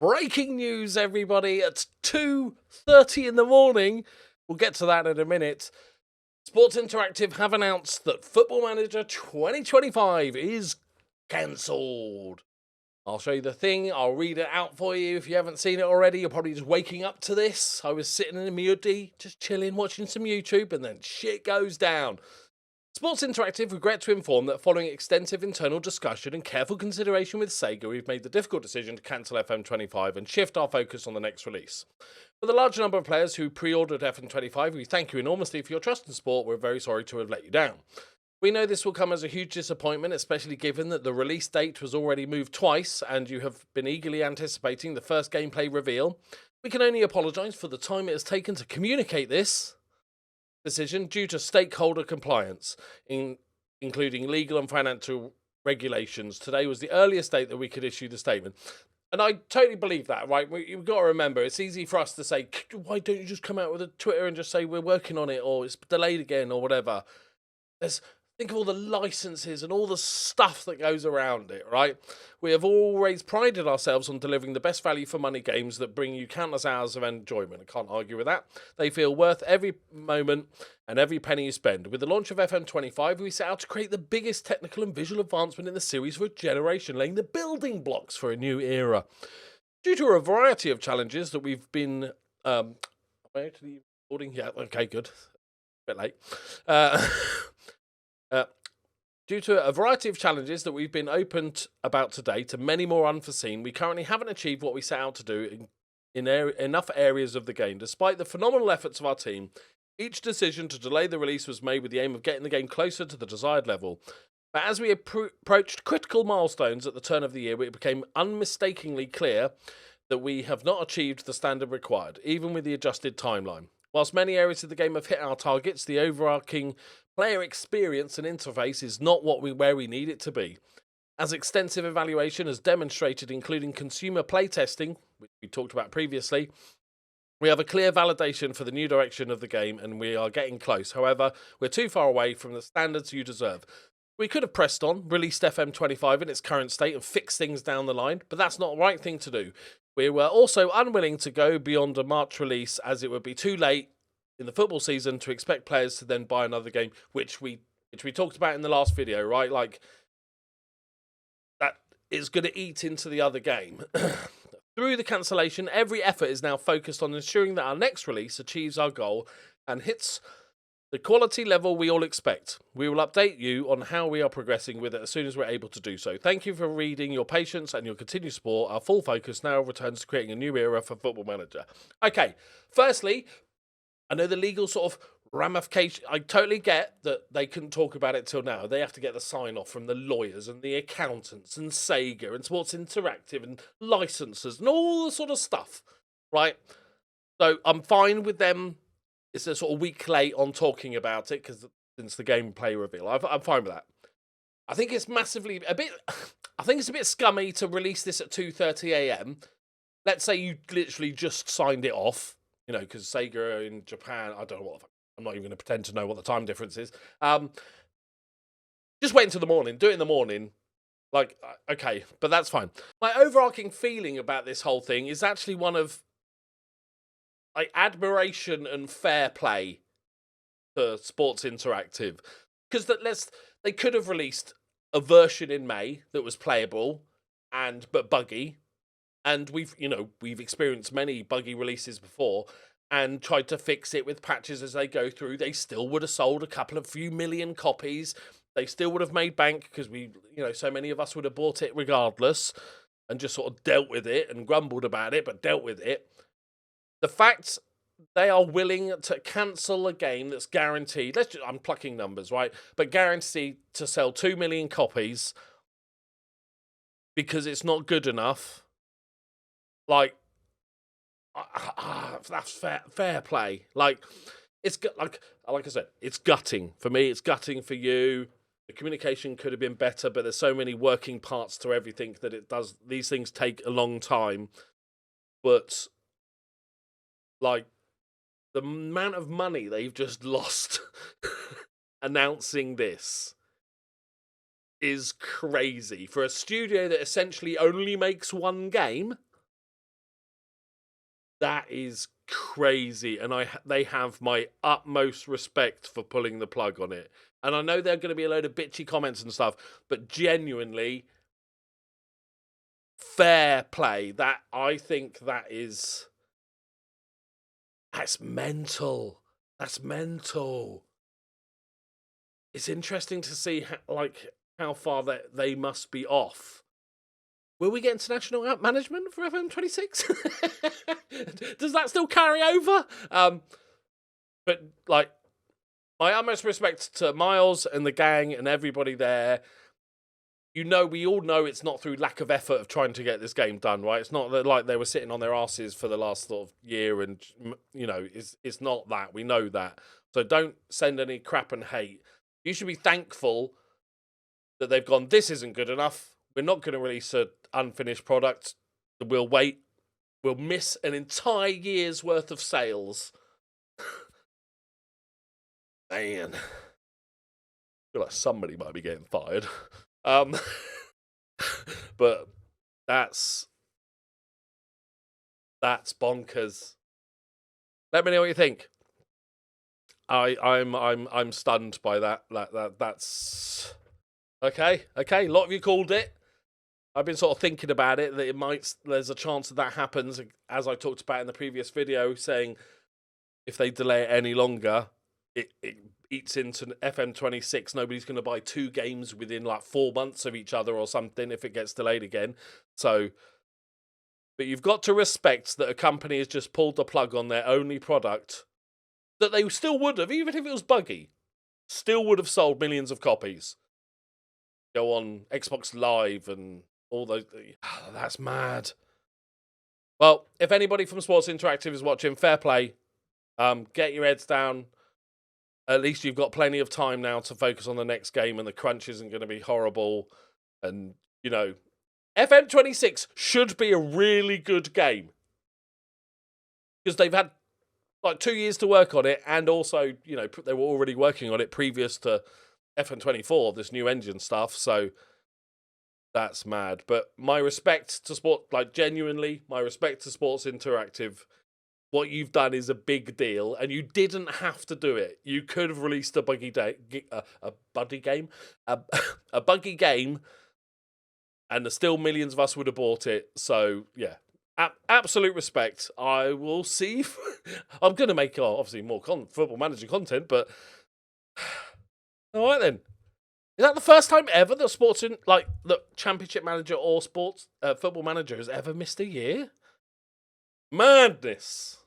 Breaking news, everybody, at 2:30 in the morning. We'll get to that in a minute. Sports Interactive have announced that Football Manager 2025 is cancelled. I'll show you the thing. I'll read it out for you. If you haven't seen it already, you're probably just waking up to this. I was sitting in a Mudi, just chilling, watching some YouTube, and then shit goes down. Sports Interactive regret to inform that following extensive internal discussion and careful consideration with Sega, we've made the difficult decision to cancel FM25 and shift our focus on the next release. For the large number of players who pre-ordered FM25, we thank you enormously for your trust and support. We're very sorry to have let you down. We know this will come as a huge disappointment, especially given that the release date was already moved twice and you have been eagerly anticipating the first gameplay reveal. We can only apologise for the time it has taken to communicate this decision due to stakeholder compliance, including legal and financial regulations. Today was the earliest date that we could issue the statement. And I totally believe that, right? You've got to remember, it's easy for us to say, why don't you just come out with a Twitter and just say we're working on it, or it's delayed again, or whatever. Think of all the licenses and all the stuff that goes around it, right? We have always prided ourselves on delivering the best value for money games that bring you countless hours of enjoyment. I can't argue with that. They feel worth every moment and every penny you spend. With the launch of FM25, we set out to create the biggest technical and visual advancement in the series for a generation, laying the building blocks for a new era. Due to a variety of challenges that we've been... actually recording? Yeah, okay, good. A bit late. Due to a variety of challenges that we've been open about to date and many more unforeseen, we currently haven't achieved what we set out to do in enough areas of the game. Despite the phenomenal efforts of our team, each decision to delay the release was made with the aim of getting the game closer to the desired level. But as we approached critical milestones at the turn of the year, it became unmistakably clear that we have not achieved the standard required, even with the adjusted timeline. Whilst many areas of the game have hit our targets, the overarching player experience and interface is not where we need it to be. As extensive evaluation has demonstrated, including consumer playtesting, which we talked about previously, we have a clear validation for the new direction of the game and we are getting close. However, we're too far away from the standards you deserve. We could have pressed on, released FM25 in its current state and fixed things down the line, but that's not the right thing to do. We were also unwilling to go beyond a March release, as it would be too late in the football season to expect players to then buy another game, which we talked about in the last video, right? Like, that is going to eat into the other game. Through the cancellation, every effort is now focused on ensuring that our next release achieves our goal and hits the quality level we all expect. We will update you on how we are progressing with it as soon as we're able to do so. Thank you for reading, your patience and your continued support. Our full focus now returns to creating a new era for Football Manager. Okay, firstly, I know the legal sort of ramification. I totally get that they couldn't talk about it till now. They have to get the sign-off from the lawyers and the accountants and Sega and Sports Interactive and licensors and all the sort of stuff, right? So I'm fine with them. It's a sort of week late on talking about it because since the gameplay reveal, I'm fine with that. I think it's I think it's a bit scummy to release this at 2:30 a.m. Let's say you literally just signed it off, you know, because Sega in Japan, I don't know I'm not even going to pretend to know what the time difference is. Just wait until the morning. Do it in the morning. Like, okay, but that's fine. My overarching feeling about this whole thing is actually one of like admiration and fair play for Sports Interactive, because they could have released a version in May that was playable but buggy, and we've experienced many buggy releases before and tried to fix it with patches as they go through. They still would have sold a few million copies. They still would have made bank because so many of us would have bought it regardless and just sort of dealt with it and grumbled about it, but dealt with it. The fact they are willing to cancel a game that's guaranteed, I'm plucking numbers, right? But guaranteed to sell 2 million copies because it's not good enough. Like, that's fair play. Like, it's like I said, it's gutting for me. It's gutting for you. The communication could have been better, but there's so many working parts to everything that these things take a long time. But like, the amount of money they've just lost announcing this is crazy. For a studio that essentially only makes one game, That is crazy, and they have my utmost respect for pulling the plug on it. And I know there are going to be a load of bitchy comments and stuff, but genuinely, fair play. That I think that's mental. That's mental. It's interesting to see how far they must be off. Will we get international app management for FM26? Does that still carry over? But like, my utmost respect to Miles and the gang and everybody there. You know, we all know it's not through lack of effort of trying to get this game done, right? It's not that like they were sitting on their asses for the last sort of year, and you know, it's not that. We know that. So don't send any crap and hate. You should be thankful that they've gone, this isn't good enough. We're not going to release an unfinished product. We'll wait. We'll miss an entire year's worth of sales. Man. I feel like somebody might be getting fired. But that's bonkers. Let me know what you think. I'm stunned by that. That's okay. A lot of you called it. I've been sort of thinking about it, that there's a chance that happens, as I talked about in the previous video, saying if they delay it any longer, it eats into FM26. Nobody's going to buy 2 games within like 4 months of each other or something if it gets delayed again. So, but you've got to respect that a company has just pulled the plug on their only product that they still would have, even if it was buggy, still would have sold millions of copies. Go on Xbox Live and all those. That's mad. Well, if anybody from Sports Interactive is watching, fair play. Get your heads down. At least you've got plenty of time now to focus on the next game, and the crunch isn't going to be horrible. And, you know, FM26 should be a really good game, because they've had like 2 years to work on it, and also, you know, they were already working on it previous to FM24, this new engine stuff. So that's mad. But my respect to genuinely, my respect to Sports Interactive. What you've done is a big deal, and you didn't have to do it. You could have released a buggy game, and still millions of us would have bought it. So yeah, absolute respect. I will see. I'm going to make obviously more Football Manager content, but all right then. Is that the first time ever that the Championship Manager or Football Manager has ever missed a year? Madness.